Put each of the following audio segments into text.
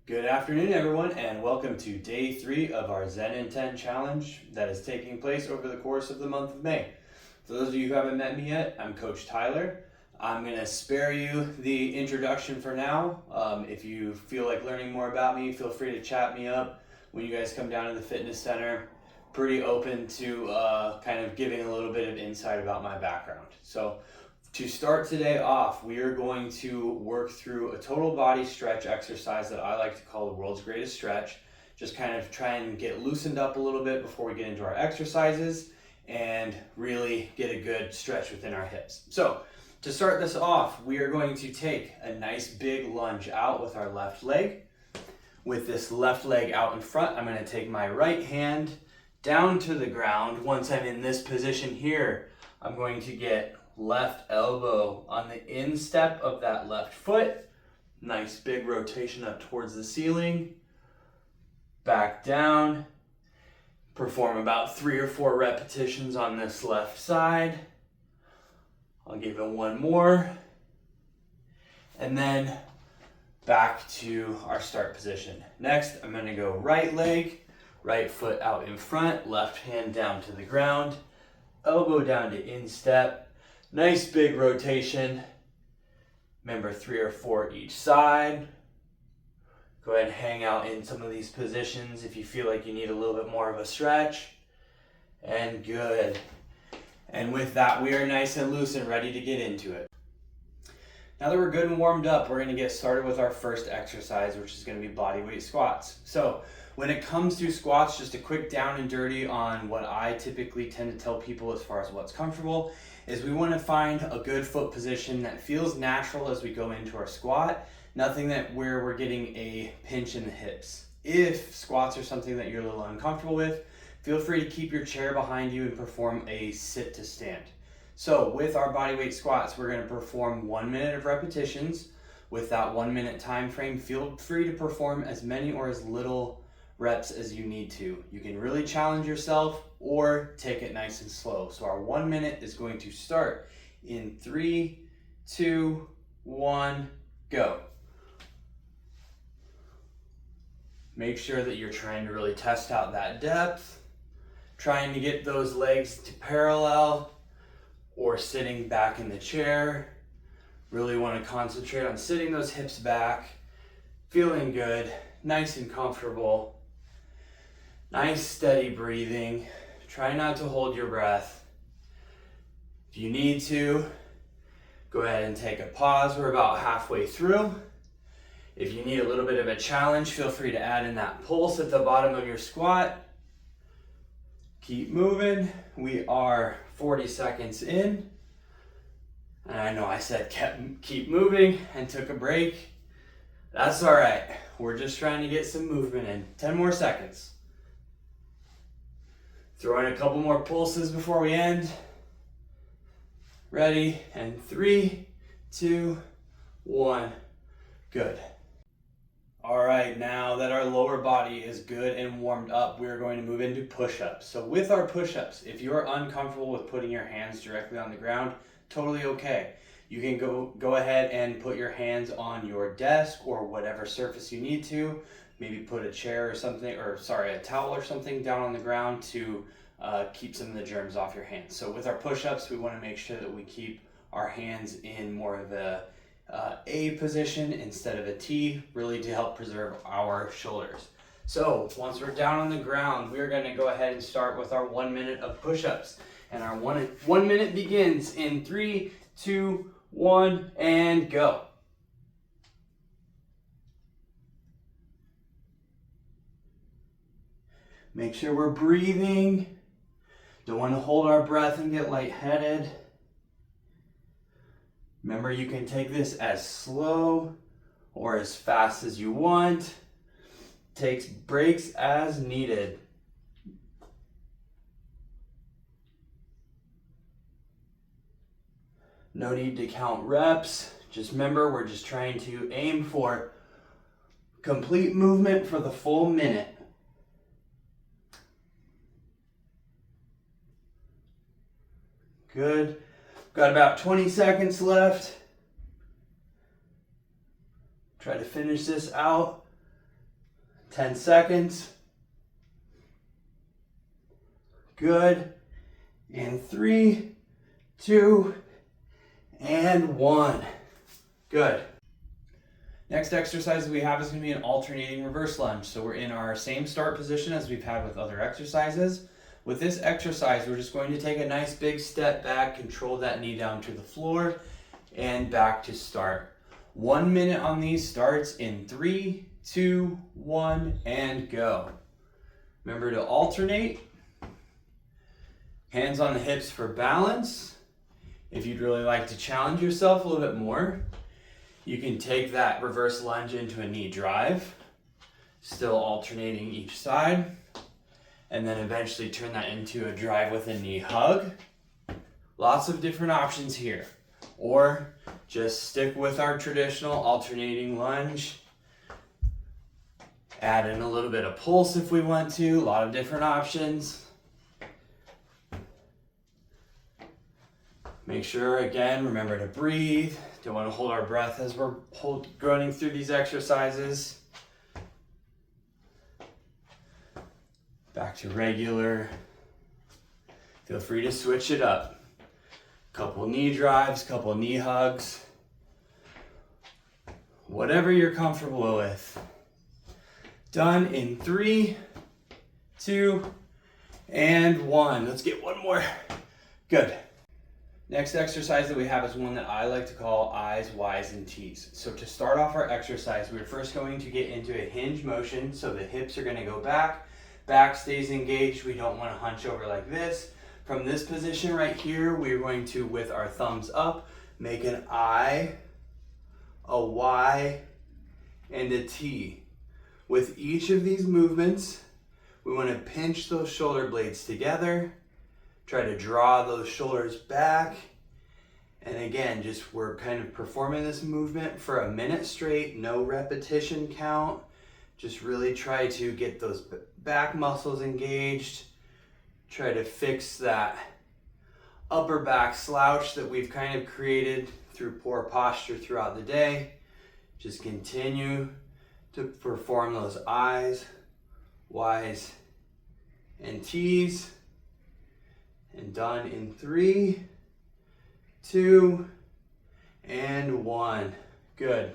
Good afternoon, everyone, and welcome to day 3 of our Zen in 10 challenge that is taking place over the course of the month of May. For those of you who haven't met me yet, I'm Coach Tyler. I'm going to spare you the introduction for now. If you feel like learning more about me, feel free to chat me up when you guys come down to the fitness center. Pretty open to kind of giving a little bit of insight about my background. So to start today off, we are going to work through a total body stretch exercise that I like to call the world's greatest stretch. Just kind of try and get loosened up a little bit before we get into our exercises and really get a good stretch within our hips. So to start this off, we are going to take a nice big lunge out with our left leg. With this left leg out in front, I'm going to take my right hand down to the ground. Once I'm in this position here, I'm going to get left elbow on the instep of that left foot. Nice big rotation up towards the ceiling. Back down. Perform about 3 or 4 repetitions on this left side. I'll give it one more. And then back to our start position. Next, I'm going to go right leg, right foot out in front, left hand down to the ground, elbow down to instep. Nice big rotation. Remember 3 or 4 each side. Go ahead and hang out in some of these positions if you feel like you need a little bit more of a stretch. And good. And with that, we are nice and loose and ready to get into it. Now that we're good and warmed up, we're going to get started with our first exercise, which is going to be bodyweight squats. So when it comes to squats, just a quick down and dirty on what I typically tend to tell people as far as what's comfortable is we want to find a good foot position that feels natural as we go into our squat, nothing that where we're getting a pinch in the hips. If squats are something that you're a little uncomfortable with, feel free to keep your chair behind you and perform a sit to stand. So with our bodyweight squats, we're going to perform 1 minute of repetitions. With that 1 minute time frame, feel free to perform as many or as little reps as you need to. You can really challenge yourself or take it nice and slow. So our 1 minute is going to start in 3, 2, 1, go. Make sure that you're trying to really test out that depth, trying to get those legs to parallel or sitting back in the chair. Really want to concentrate on sitting those hips back, feeling good, nice and comfortable. Nice steady breathing. Try not to hold your breath. If you need to, go ahead and take a pause. We're about halfway through. If you need a little bit of a challenge, feel free to add in that pulse at the bottom of your squat. Keep moving. We are 40 seconds in. And I know I said keep moving and took a break. That's all right. We're just trying to get some movement in. 10 more seconds. Throw in a couple more pulses before we end. Ready, and 3, 2, 1. Good. All right, now that our lower body is good and warmed up, we're going to move into push-ups. So with our push-ups, if you're uncomfortable with putting your hands directly on the ground, totally okay. You can go ahead and put your hands on your desk or whatever surface you need to. Maybe put a chair or something, a towel or something down on the ground to keep some of the germs off your hands. So with our push-ups, we want to make sure that we keep our hands in more of a position instead of a T, really to help preserve our shoulders. So once we're down on the ground, we're going to go ahead and start with our 1 minute of push-ups. And our one minute begins in 3, 2, 1, and go. Make sure we're breathing. Don't want to hold our breath and get lightheaded. Remember, you can take this as slow or as fast as you want. Take breaks as needed. No need to count reps. Just remember, we're just trying to aim for complete movement for the full minute. Good. Got about 20 seconds left. Try to finish this out 10 seconds. Good. In 3, 2, and 1. Good. Next exercise we have is going to be an alternating reverse lunge. So we're in our same start position as we've had with other exercises. With this exercise, we're just going to take a nice big step back, control that knee down to the floor, and back to start. 1 minute on these starts in 3, 2, 1, and go. Remember to alternate. Hands on the hips for balance. If you'd really like to challenge yourself a little bit more, you can take that reverse lunge into a knee drive, still alternating each side, and then eventually turn that into a drive with a knee hug. Lots of different options here. Or just stick with our traditional alternating lunge. Add in a little bit of pulse if we want to, a lot of different options. Make sure, again, remember to breathe. Don't want to hold our breath as we're going through these exercises. Back to regular. Feel free to switch it up. Couple knee drives, couple knee hugs. Whatever you're comfortable with. Done in 3, 2, and 1. Let's get one more. Good. Next exercise that we have is one that I like to call I's, Y's, and T's. So to start off our exercise, we're first going to get into a hinge motion. So the hips are going to go back. Back stays engaged. We don't want to hunch over like this. From this position right here, we're going to, with our thumbs up, make an I, a Y, and a T. With each of these movements, we want to pinch those shoulder blades together. Try to draw those shoulders back. And again, we're kind of performing this movement for a minute straight, no repetition count. Just really try to get those back muscles engaged. Try to fix that upper back slouch that we've kind of created through poor posture throughout the day. Just continue to perform those I's, Y's, and T's. And done in 3, 2, and 1. Good.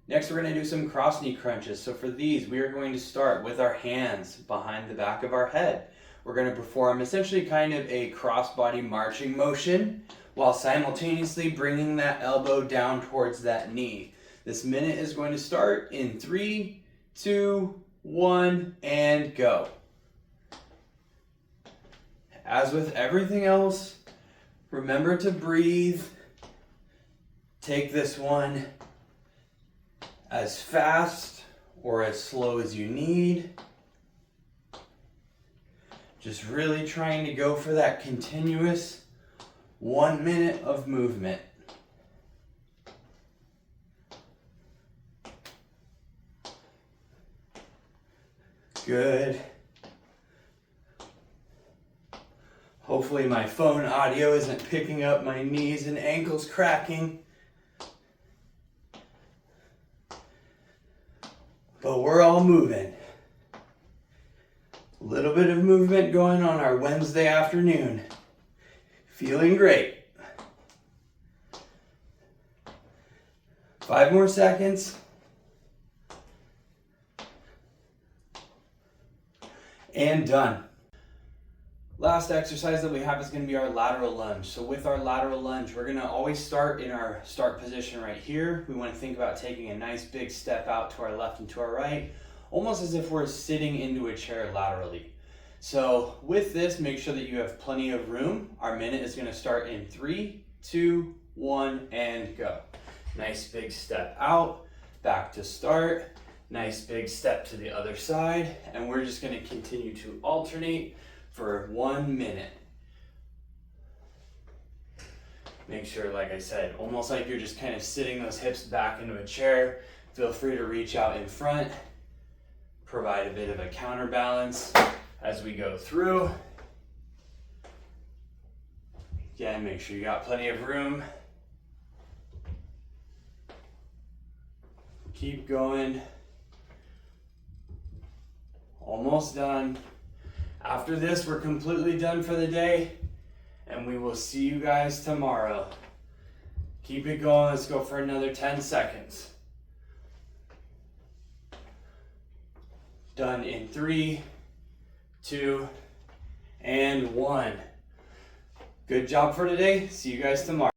Next, we're going to do some cross knee crunches. So for these, we are going to start with our hands behind the back of our head. We're going to perform essentially kind of a cross-body marching motion while simultaneously bringing that elbow down towards that knee. This minute is going to start in 3, 2, 1, and go. As with everything else, remember to breathe. Take this one as fast or as slow as you need. Just really trying to go for that continuous 1 minute of movement. Good. Hopefully my phone audio isn't picking up my knees and ankles cracking. But we're all moving. A little bit of movement going on our Wednesday afternoon. Feeling great. 5 more seconds. And done. Last exercise that we have is going to be our lateral lunge. So with our lateral lunge, we're going to always start in our start position right here. We want to think about taking a nice big step out to our left and to our right, almost as if we're sitting into a chair laterally. So with this, make sure that you have plenty of room. Our minute is going to start in 3, 2, 1, and go. Nice big step out, back to start. Nice big step to the other side. And we're just going to continue to alternate for 1 minute. Make sure, like I said, almost like you're just kind of sitting those hips back into a chair. Feel free to reach out in front. Provide a bit of a counterbalance as we go through. Again, make sure you got plenty of room. Keep going. Almost done. After this, we're completely done for the day, and we will see you guys tomorrow. Keep it going. Let's go for another 10 seconds. Done in 3, 2, and 1. Good job for today. See you guys tomorrow.